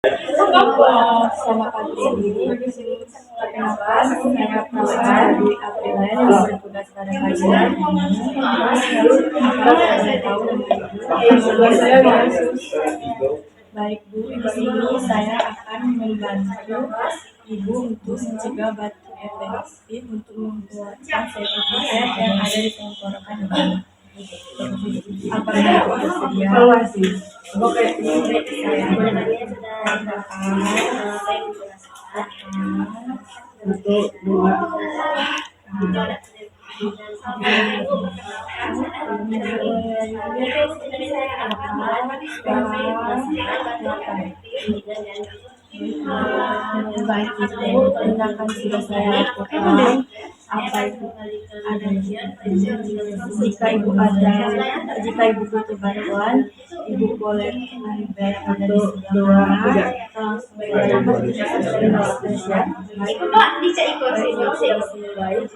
Selamat pagi. Perkenalkan, saya Prasetya di Aprilia yang bertugas pada pagi ini. Saya tahu saya baik Bu, di sini saya akan membantu Ibu untuk mencegah batuk efektif untuk mengeluarkan sertifikat yang ada di tenggorokan Ibu. Apakah Ibu bersedia? Oke, saya satu, dua, baik itu tindakan sudah saya lakukan. Apa itu ada jika ibu butuh bantuan, ibu boleh ada di sebelah mana. Langsung saja. Baik.